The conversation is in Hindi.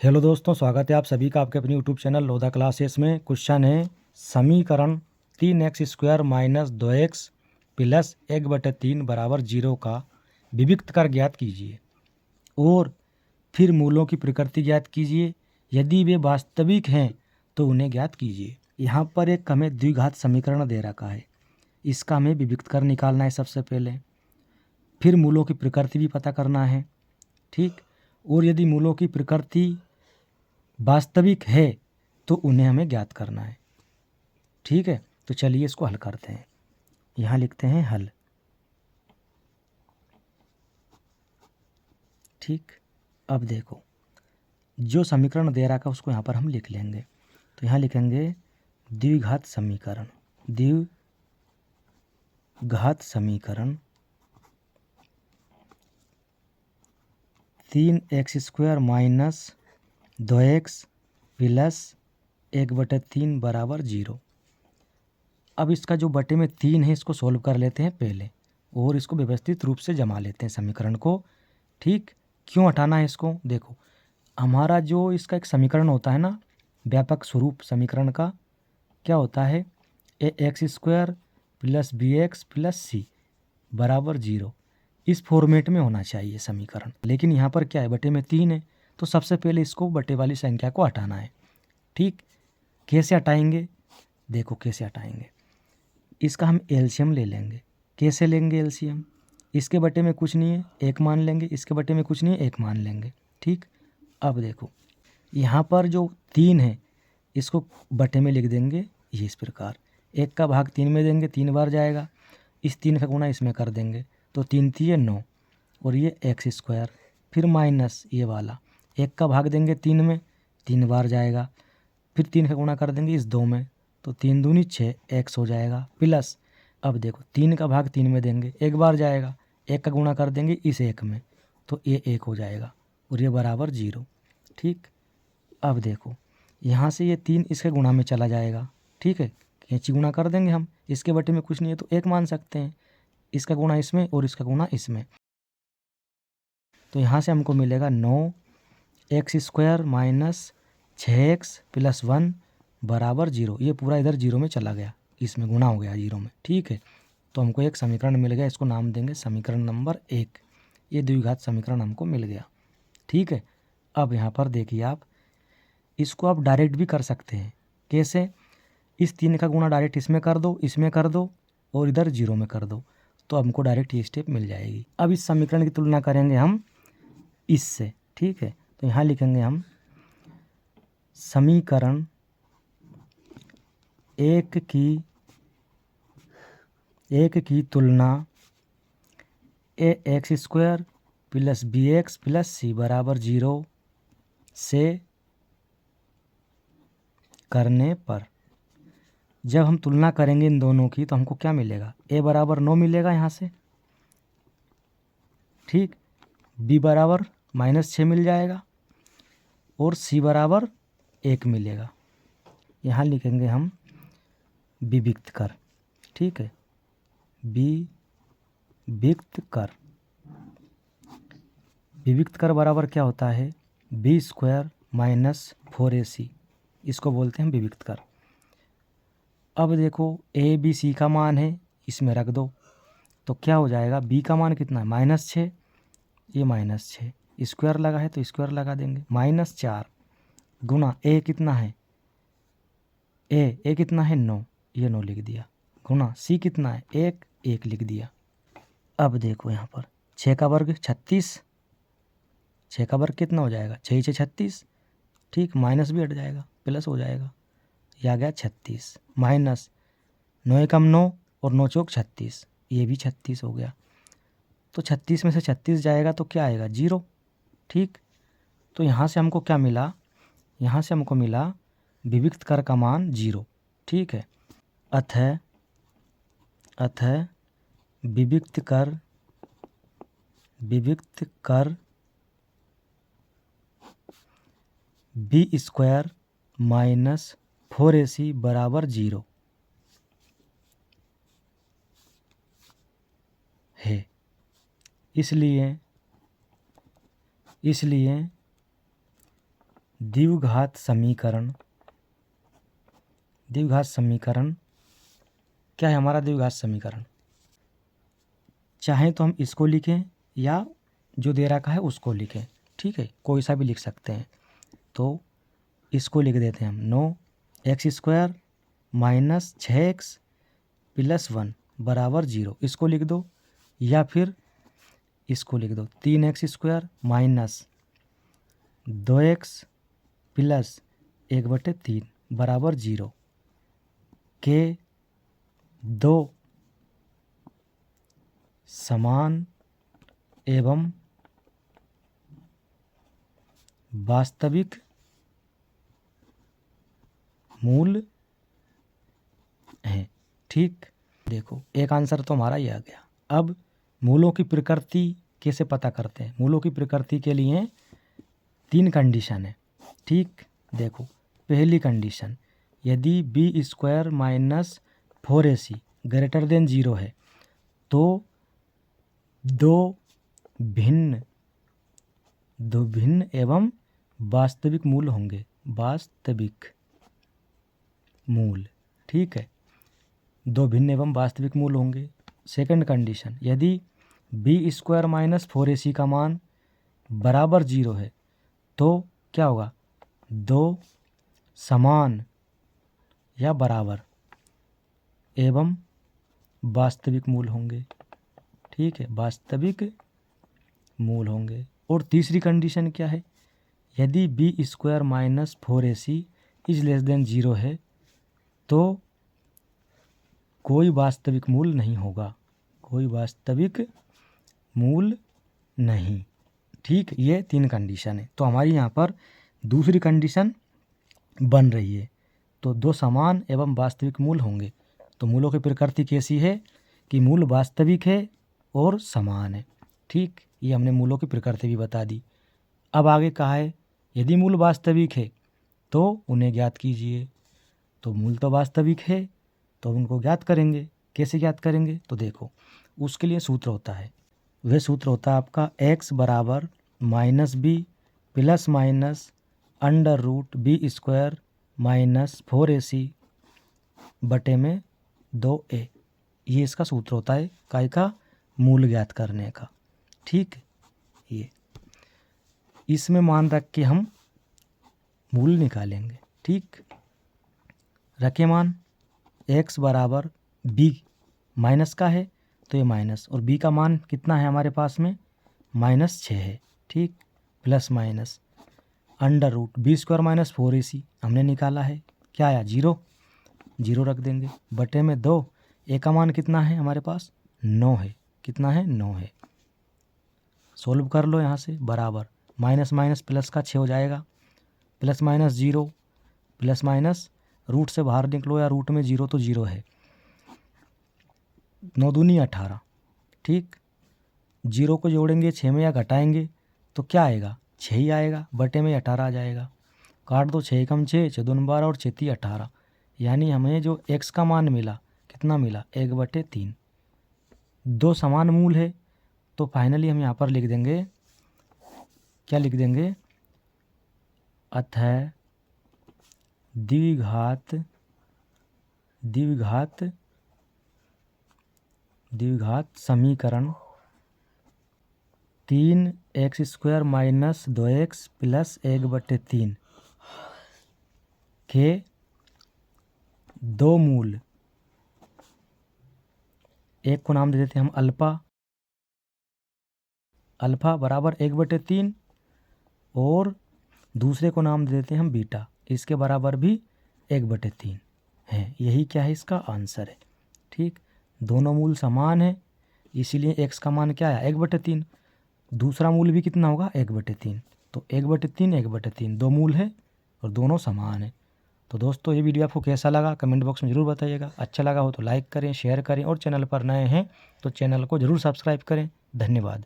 हेलो दोस्तों, स्वागत है आप सभी का आपके अपनी यूट्यूब चैनल लोधा क्लासेस में। क्वेश्चन है समीकरण 3x² माइनस 2x प्लस 1/3 बराबर 0 का विविक्त कर ज्ञात कीजिए और फिर मूलों की प्रकृति ज्ञात कीजिए। यदि वे वास्तविक हैं तो उन्हें ज्ञात कीजिए। यहाँ पर एक हमें द्विघात समीकरण दे रखा है, इसका हमें विविक्त कर निकालना है सबसे पहले। फिर मूलों की प्रकृति भी पता करना है, ठीक। और यदि मूलों की प्रकृति वास्तविक है तो उन्हें हमें ज्ञात करना है, ठीक है। तो चलिए इसको हल करते हैं। यहाँ लिखते हैं हल, ठीक। अब देखो, जो समीकरण दे रखा है उसको यहाँ पर हम लिख लेंगे। तो यहाँ लिखेंगे द्विघात समीकरण, द्विघात समीकरण 3x² माइनस 2x प्लस 1/3 बराबर 0। अब इसका जो बटे में 3 है इसको सोल्व कर लेते हैं पहले और इसको व्यवस्थित रूप से जमा लेते हैं समीकरण को, ठीक। क्यों हटाना है इसको? देखो, हमारा जो इसका एक समीकरण होता है ना, व्यापक स्वरूप समीकरण का क्या होता है, ax² plus bx plus c बराबर 0। इस फॉर्मेट में होना चाहिए समीकरण, लेकिन यहाँ पर क्या है, बटे में 3 है। तो सबसे पहले इसको बटे वाली संख्या को हटाना है, ठीक। कैसे हटाएंगे? देखो कैसे हटाएंगे, इसका हम एलसीएम ले लेंगे। कैसे लेंगे एलसीएम? इसके बटे में कुछ नहीं है, एक मान लेंगे, इसके बटे में कुछ नहीं है, एक मान लेंगे, ठीक। अब देखो, यहाँ पर जो 3 है इसको बटे में लिख देंगे ये इस प्रकार। 1 का भाग 3 में देंगे, 3 बार जाएगा। इस 3 का गुणा इसमें कर देंगे तो 3 3 9 और ये x²। फिर माइनस ये वाला 1 का भाग देंगे 3 में, 3 बार जाएगा। फिर 3 का गुणा कर देंगे इस 2 में तो 3 दूनी 6 x हो जाएगा प्लस। अब देखो 3 का भाग 3 में देंगे, एक बार जाएगा। 1 का गुणा कर देंगे इस 1 में तो ये 1 हो जाएगा और ये बराबर 0, ठीक। अब देखो, यहाँ से ये 3 इसके गुणा में चला जाएगा, ठीक है। कैंची गुणा कर देंगे हम, इसके बटे में कुछ नहीं है तो 1 मान सकते हैं। इसका गुणा इसमें और इसका गुणा इसमें, तो यहाँ से हमको मिलेगा 9x² माइनस 6x प्लस 1 बराबर 0। ये पूरा इधर 0 में चला गया, इसमें गुणा हो गया 0 में, ठीक है। तो हमको एक समीकरण मिल गया, इसको नाम देंगे समीकरण नंबर 1। ये द्विघात समीकरण हमको मिल गया, ठीक है। अब यहाँ पर देखिए, आप इसको आप डायरेक्ट भी कर सकते हैं। कैसे? इस 3 का गुणा डायरेक्ट इसमें कर दो, इसमें कर दो और इधर 0 में कर दो तो हमको डायरेक्ट ये स्टेप मिल जाएगी। अब इस समीकरण की तुलना करेंगे हम इससे, ठीक है। तो यहाँ लिखेंगे हम समीकरण 1 की तुलना ax² plus bx plus c बराबर 0 से करने पर, जब हम तुलना करेंगे इन दोनों की तो हमको क्या मिलेगा, a बराबर 9 मिलेगा यहाँ से, ठीक। b बराबर -6 मिल जाएगा और c बराबर 1 मिलेगा। यहाँ लिखेंगे हम विविक्त कर, ठीक है। विविक्त कर, विविक्त कर बराबर क्या होता है, b² माइनस 4ac, इसको बोलते हैं विविक्त कर। अब देखो a b c का मान है, इसमें रख दो तो क्या हो जाएगा, b का मान कितना है -6, ये -6, स्क्वायर लगा है तो स्क्वायर लगा देंगे, -4 गुना a कितना है, a कितना है 9, ये 9 लिख दिया, गुना c कितना है 1 लिख दिया। अब देखो यहाँ पर 6 का वर्ग 36, 6 का वर्ग कितना हो जाएगा, 6 6 36, ठीक। माइनस भी हट जाएगा, प्लस हो जाएगा, ये आ गया 36 माइनस 9 एकम 9 और 9 चौक 36, ये भी 36 हो गया। तो 36 में से 36 जाएगा तो क्या आएगा 0, ठीक। तो यहाँ से हमको क्या मिला, यहाँ से हमको मिला विविक्त कर का मान 0, ठीक है। अतः विविक्त कर b² माइनस 4ac बराबर 0 है। इसलिए द्विघात समीकरण क्या है हमारा द्विघात समीकरण? चाहे तो हम इसको लिखें या जो दे रखा है उसको लिखें, ठीक है, कोई सा भी लिख सकते हैं। तो इसको लिख देते हैं हम 9x² माइनस 6x प्लस 1 बराबर 0, इसको लिख दो, या फिर इसको लिख दो 3x² माइनस 2x प्लस 1/3 बराबर 0 के दो समान एवं वास्तविक मूल हैं, ठीक। देखो एक आंसर तो हमारा ये आ गया। अब मूलों की प्रकृति कैसे पता करते हैं? मूलों की प्रकृति के लिए 3 कंडीशन है, ठीक। देखो पहली कंडीशन, यदि b² minus 4ac greater than 0 है तो दो भिन्न एवं वास्तविक मूल होंगे, वास्तविक मूल, ठीक है, दो भिन्न एवं वास्तविक मूल होंगे। सेकंड कंडीशन, यदि b² माइनस 4ac का मान बराबर 0 है तो क्या होगा? दो समान या बराबर एवं वास्तविक मूल होंगे, ठीक है, वास्तविक मूल होंगे। और तीसरी कंडीशन क्या है? यदि b² minus 4ac is less than 0 है तो कोई वास्तविक मूल नहीं होगा, कोई वास्तविक मूल नहीं, ठीक। ये 3 कंडीशन है। तो हमारी यहाँ पर दूसरी कंडीशन बन रही है, तो दो समान एवं वास्तविक मूल होंगे। तो मूलों की प्रकृति कैसी है कि मूल वास्तविक है और समान है, ठीक। ये हमने मूलों की प्रकृति भी बता दी। अब आगे कहा है यदि मूल वास्तविक है तो उन्हें ज्ञात कीजिए। तो मूल तो वास्तविक है तो उनको ज्ञात करेंगे। कैसे ज्ञात करेंगे? तो देखो उसके लिए सूत्र होता है, वह सूत्र होता है आपका x बराबर -b plus minus √b² minus 4ac बटे में 2a। ये इसका सूत्र होता है काय का? मूल ज्ञात करने का, ठीक। ये इसमें मान रख के हम मूल निकालेंगे, ठीक। रखे मान x बराबर b, माइनस का है तो ये माइनस, और b का मान कितना है हमारे पास में? -6 है, ठीक। Plus minus √b² minus 4ac हमने निकाला है, क्या आया? 0 रख देंगे, बटे में 2। a का मान कितना है हमारे पास? 9 है, कितना है? 9 है। सोल्व कर लो यहाँ से, बराबर माइनस माइनस प्लस का 6 हो जाएगा, plus minus 0 plus minus root से बाहर निकलो या रूट में 0 तो 0 है, 9 दूनी 18, ठीक। 0 को जोड़ेंगे 6 में या घटाएंगे तो क्या आएगा? 6 ही आएगा, बटे में 18 आ जाएगा। काट दो, 6 कम 6, 6 दूनी 12 और 6 × 18, यानी हमें जो x का मान मिला कितना मिला? 1/3। दो समान मूल है तो फाइनली हम यहाँ पर लिख देंगे, क्या लिख देंगे? अतः द्विघात समीकरण 3x² माइनस 2x प्लस 1/3 के दो मूल, एक को नाम दे देते हैं हम अल्फा बराबर 1/3 और दूसरे को नाम दे देते हैं हम बीटा, इसके बराबर भी 1/3 है। यही क्या है? इसका आंसर है, ठीक। दोनों मूल समान है इसीलिए x का मान क्या है? 1/3। दूसरा मूल भी कितना होगा? 1/3। तो 1/3 1/3 दो मूल है और दोनों समान है। तो दोस्तों ये वीडियो आपको कैसा लगा कमेंट बॉक्स में ज़रूर बताइएगा। अच्छा लगा हो तो लाइक करें, शेयर करें और चैनल पर नए हैं तो चैनल को ज़रूर सब्सक्राइब करें। धन्यवाद।